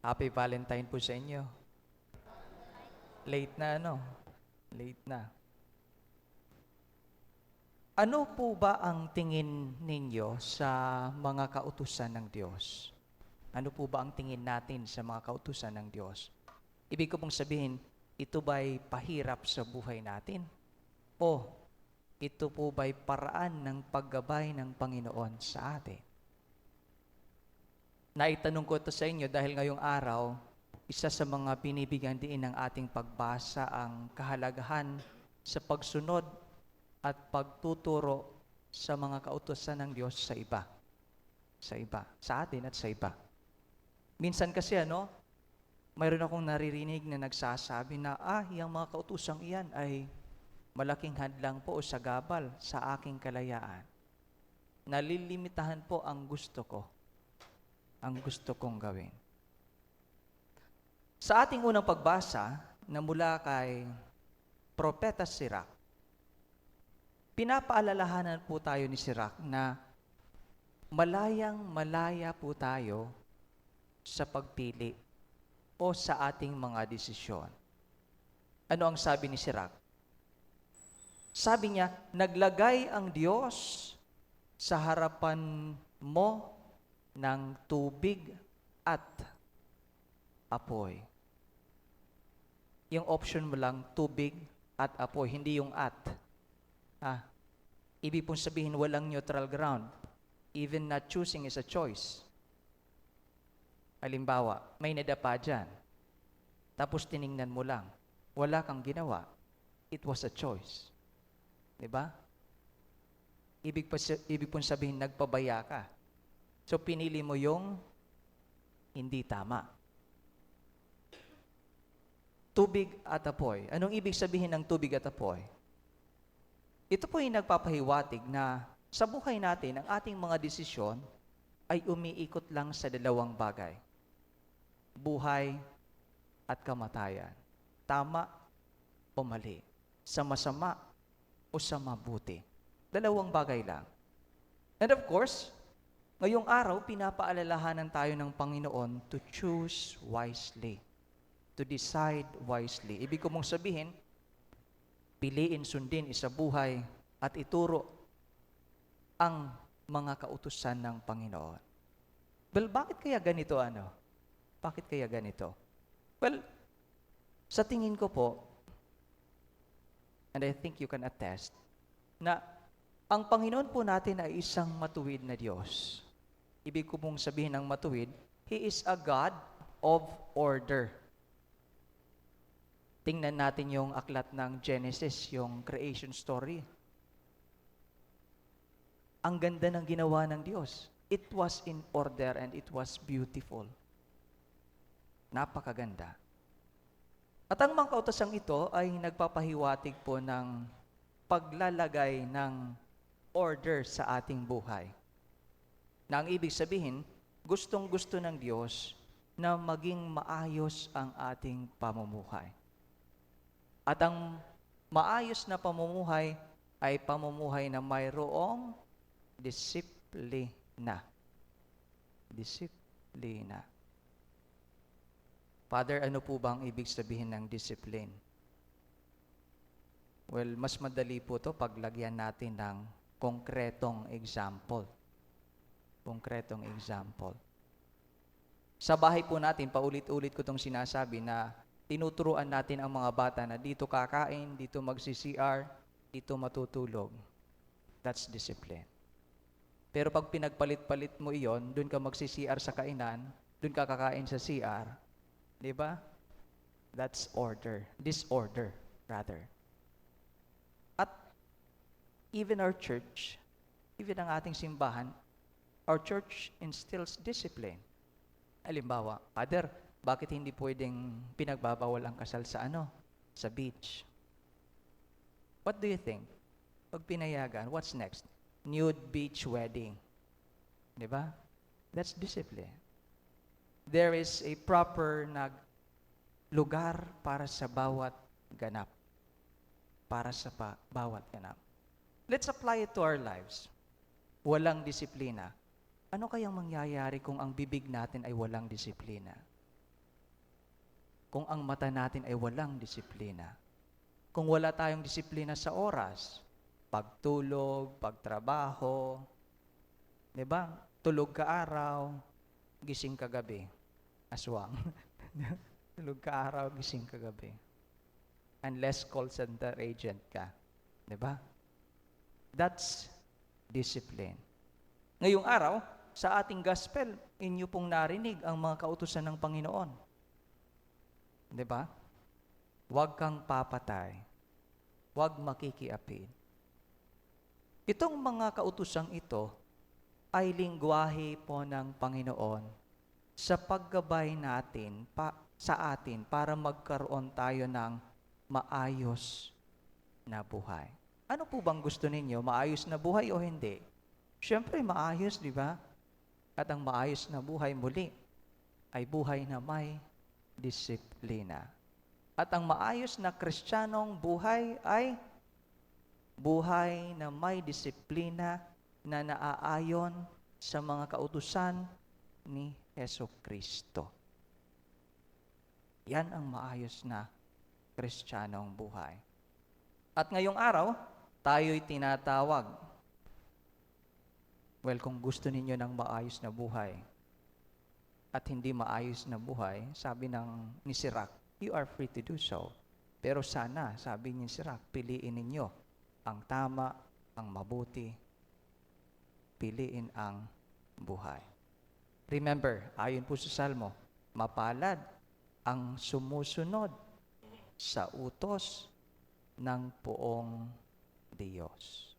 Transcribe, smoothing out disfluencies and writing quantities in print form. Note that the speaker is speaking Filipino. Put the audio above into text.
Happy Valentine po sa inyo. Late na ano? Late na. Ano po ba ang tingin ninyo sa mga kautusan ng Diyos? Ano po ba ang tingin natin sa mga kautusan ng Diyos? Ibig ko pong sabihin, ito ba'y pahirap sa buhay natin? O ito po ba'y paraan ng paggabay ng Panginoon sa atin? Naitanong ko ito sa inyo dahil ngayong araw, isa sa mga binibigyan din ng ating pagbasa ang kahalagahan sa pagsunod at pagtuturo sa mga kautusan ng Diyos sa iba. Sa iba. Sa atin at sa iba. Minsan kasi mayroon akong naririnig na nagsasabi na, yung mga kautusang iyan ay malaking hadlang po o sagabal sa aking kalayaan. Nalilimitahan po ang gusto ko. Ang gusto kong gawin. Sa ating unang pagbasa na mula kay Propeta Sirach, pinapaalalahanan po tayo ni Sirach na malayang-malaya po tayo sa pagpili o sa ating mga desisyon. Ano ang sabi ni Sirach? Sabi niya, naglagay ang Diyos sa harapan mo ng tubig at apoy. Yung option mo lang, tubig at apoy, hindi yung at. Ibig pong sabihin, walang neutral ground. Even not choosing is a choice. Halimbawa, may nadapa dyan. Tapos tiningnan mo lang. Wala kang ginawa. It was a choice. Diba? Ibig pong sabihin, nagpabaya ka. So, pinili mo yung hindi tama. Tubig at apoy. Anong ibig sabihin ng tubig at apoy? Ito po yung nagpapahiwatig na sa buhay natin, ang ating mga desisyon ay umiikot lang sa dalawang bagay. Buhay at kamatayan. Tama o mali. Sa masama o sa mabuti. Dalawang bagay lang. And of course, ngayong araw, pinapaalalahanan tayo ng Panginoon to choose wisely. To decide wisely. Ibig ko mong sabihin, piliin, sundin, isabuhay, at ituro ang mga kautusan ng Panginoon. Well, bakit kaya ganito Bakit kaya ganito? Well, sa tingin ko po, and I think you can attest, na ang Panginoon po natin ay isang matuwid na Diyos. Ibig ko pong sabihin ng matuwid, He is a God of order. Tingnan natin yung aklat ng Genesis, yung creation story. Ang ganda ng ginawa ng Diyos. It was in order and it was beautiful. Napakaganda. At ang mga kautosang ito ay nagpapahiwatig po ng paglalagay ng order sa ating buhay. Na ang ibig sabihin, gustong-gusto ng Diyos na maging maayos ang ating pamumuhay. At ang maayos na pamumuhay ay pamumuhay na mayroong disiplina. Disiplina. Father, ano po ba ang ibig sabihin ng discipline? Well, mas madali po to paglagyan natin ng konkretong example. Konkretong example. Sa bahay po natin, paulit-ulit ko itong sinasabi na tinuturuan natin ang mga bata na dito kakain, dito magsi-CR, dito matutulog. That's discipline. Pero pag pinagpalit-palit mo iyon, dun ka magsi-CR sa kainan, dun ka kakain sa CR, di ba? That's order. Disorder, rather. At even our church, even ang ating simbahan, our church instills discipline. Halimbawa, Father, bakit hindi pwedeng pinagbabawal ang kasal sa Sa beach. What do you think? Pag pinayagan, what's next? Nude beach wedding. Di ba? That's discipline. There is a proper lugar para sa bawat ganap. Para sa bawat ganap. Let's apply it to our lives. Walang disiplina. Ano kayang mangyayari kung ang bibig natin ay walang disiplina? kung ang mata natin ay walang disiplina. Kung wala tayong disiplina sa oras, pagtulog, pagtrabaho, di ba? Tulog ka araw, gising ka gabi. Aswang. Tulog ka araw, gising ka gabi. Unless call center agent ka. Di ba? That's discipline. Ngayong araw, sa ating gospel, inyo pong narinig ang mga kautusan ng Panginoon. Di ba? Huwag kang papatay. Huwag makikiapid. Itong mga kautosang ito ay lingwahe po ng Panginoon sa paggabay natin sa atin para magkaroon tayo ng maayos na buhay. Ano po bang gusto ninyo? Maayos na buhay o hindi? Siyempre, maayos, di ba? At ang maayos na buhay muli ay buhay na may disiplina. At ang maayos na Kristiyanong buhay ay buhay na may disiplina na naaayon sa mga kautusan ni Jesucristo. Yan ang maayos na Kristiyanong buhay. At ngayong araw, tayo'y tinatawag. Well, kung gusto ninyo ng maayos na buhay at hindi maayos na buhay, sabi ni Sirach, you are free to do so. Pero sana, sabi ni Sirach, piliin ninyo ang tama, ang mabuti, piliin ang buhay. Remember, ayon po sa Salmo, mapalad ang sumusunod sa utos ng poong Diyos.